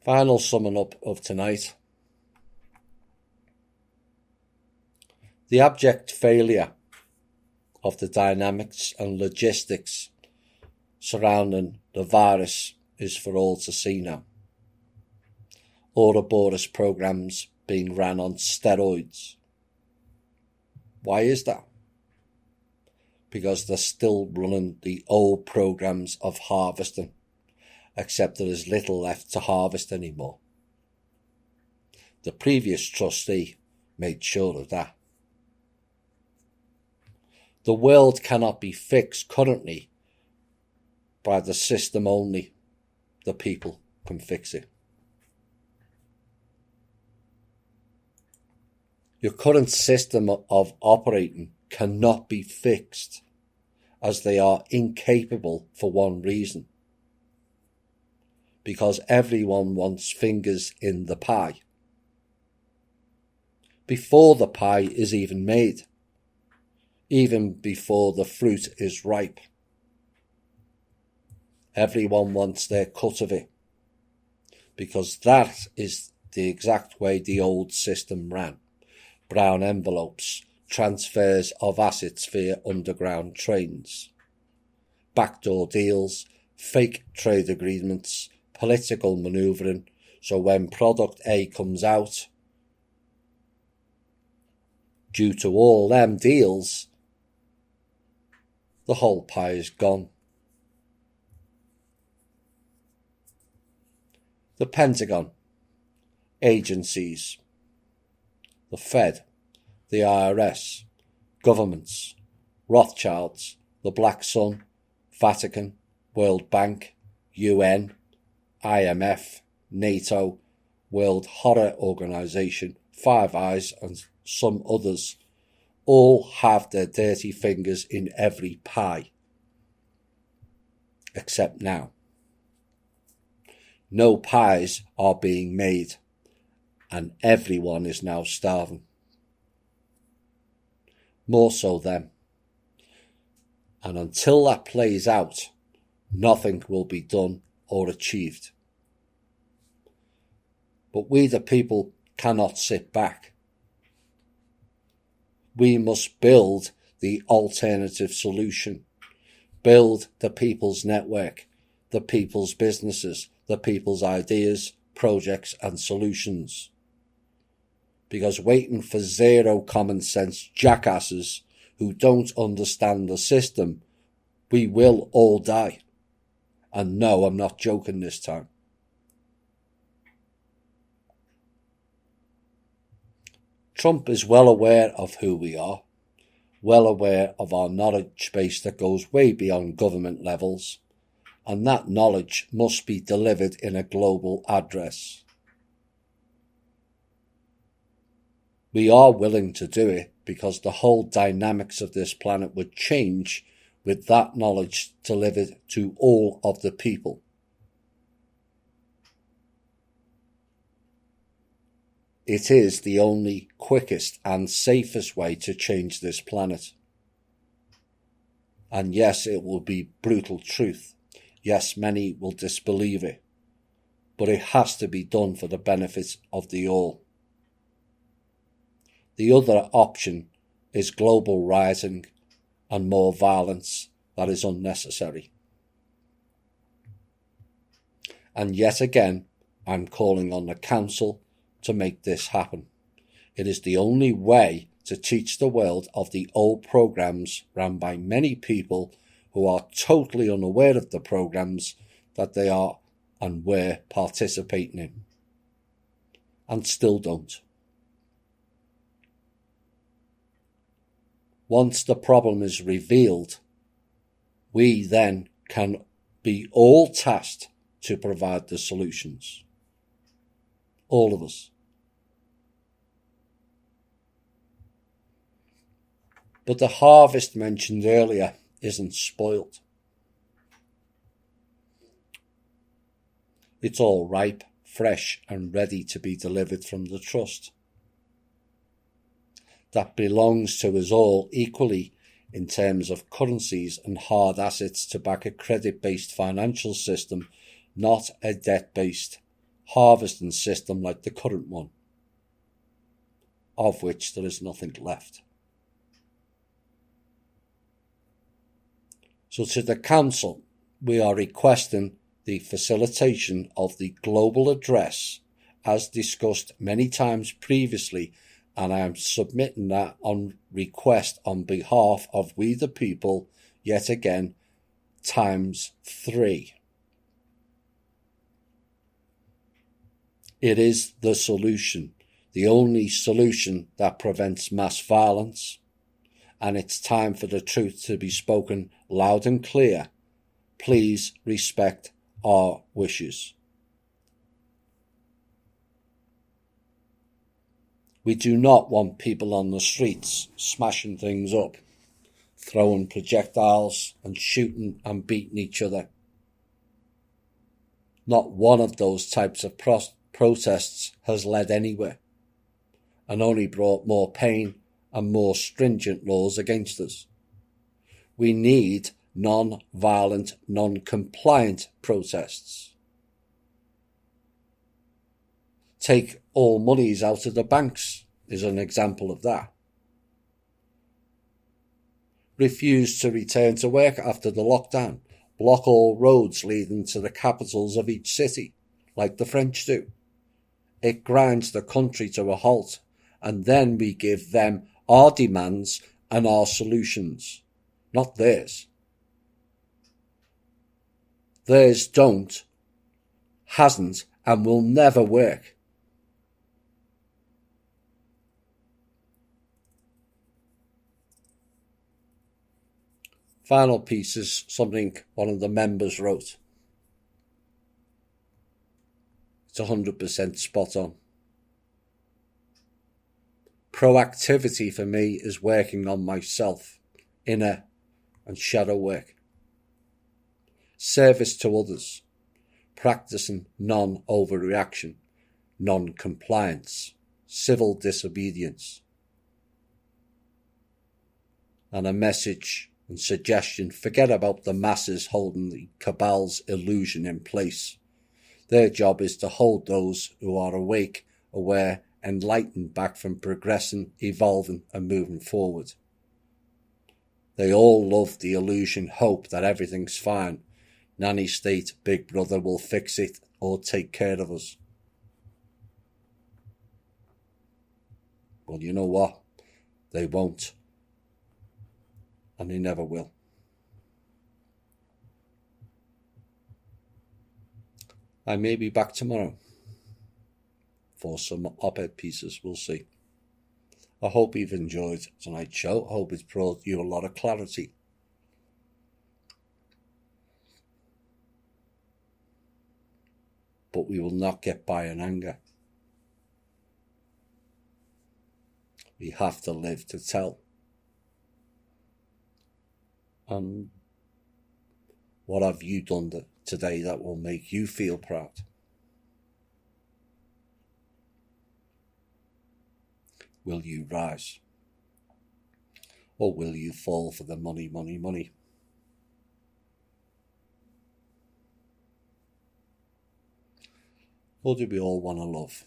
Final summing up of tonight. The abject failure of the dynamics and logistics surrounding the virus is for all to see now. Ouroboros programs being ran on steroids. Why is that? Because they're still running the old programs of harvesting, except there is little left to harvest anymore. The previous trustee made sure of that. The world cannot be fixed currently by the system only. The people can fix it. Your current system of operating cannot be fixed, as they are incapable for one reason. Because everyone wants fingers in the pie. Before the pie is even made. Even before the fruit is ripe. Everyone wants their cut of it. Because that is the exact way the old system ran. Brown envelopes, transfers of assets via underground trains, backdoor deals, fake trade agreements, political manoeuvring, so when product A comes out, due to all them deals, the whole pie is gone. The Pentagon, agencies, the Fed, the IRS, governments, Rothschilds, the Black Sun, Vatican, World Bank, UN, IMF, NATO, World Horror Organization, Five Eyes and some others all have their dirty fingers in every pie. Except now. No pies are being made and everyone is now starving. More so them. And until that plays out, nothing will be done or achieved. But we the people cannot sit back. We must build the alternative solution. Build the people's network, the people's businesses, the people's ideas, projects and solutions. Because waiting for zero common sense jackasses who don't understand the system, we will all die. And no, I'm not joking this time. Trump is well aware of who we are, well aware of our knowledge base that goes way beyond government levels, and that knowledge must be delivered in a global address. We are willing to do it because the whole dynamics of this planet would change with that knowledge delivered to all of the people. It is the only quickest and safest way to change this planet. And yes, it will be brutal truth. Yes, many will disbelieve it. But it has to be done for the benefit of the all. The other option is global rising and more violence that is unnecessary. And yet again, I'm calling on the council to make this happen. It is the only way to teach the world of the old programs run by many people who are totally unaware of the programs that they are and were participating in, and still don't. Once the problem is revealed, we then can be all tasked to provide the solutions. All of us. But the harvest mentioned earlier isn't spoilt. It's all ripe, fresh and ready to be delivered from the trust. That belongs to us all equally in terms of currencies and hard assets to back a credit-based financial system, not a debt-based, harvesting system like the current one, of which there is nothing left. So to the Council, we are requesting the facilitation of the global address as discussed many times previously, and I am submitting that on request on behalf of We the People, yet again, ×3. It is the solution, the only solution that prevents mass violence, and it's time for the truth to be spoken loud and clear. Please respect our wishes. We do not want people on the streets smashing things up, throwing projectiles and shooting and beating each other. Not one of those types of protests has led anywhere, and only brought more pain and more stringent laws against us. We need non-violent, non-compliant protests. Take all monies out of the banks is an example of that. Refuse to return to work after the lockdown. Block all roads leading to the capitals of each city, like the French do. It grinds the country to a halt, and then we give them our demands and our solutions, not theirs. Theirs don't, hasn't, and will never work. Final piece is something one of the members wrote. It's 100% spot on. Proactivity for me is working on myself, inner and shadow work. Service to others, practicing non-overreaction, non-compliance, civil disobedience. And a message and suggestion: forget about the masses holding the cabal's illusion in place. Their job is to hold those who are awake, aware, enlightened back from progressing, evolving and moving forward. They all love the illusion, hope that everything's fine. Nanny state, Big Brother will fix it or take care of us. Well, you know what? They won't. And they never will. I may be back tomorrow for some op-ed pieces, we'll see. I hope you've enjoyed tonight's show. I hope it's brought you a lot of clarity. But we will not get by in anger. We have to live to tell. And what have you done today that will make you feel proud? Will you rise? Or will you fall for the money, money, money? Or do we all want to love?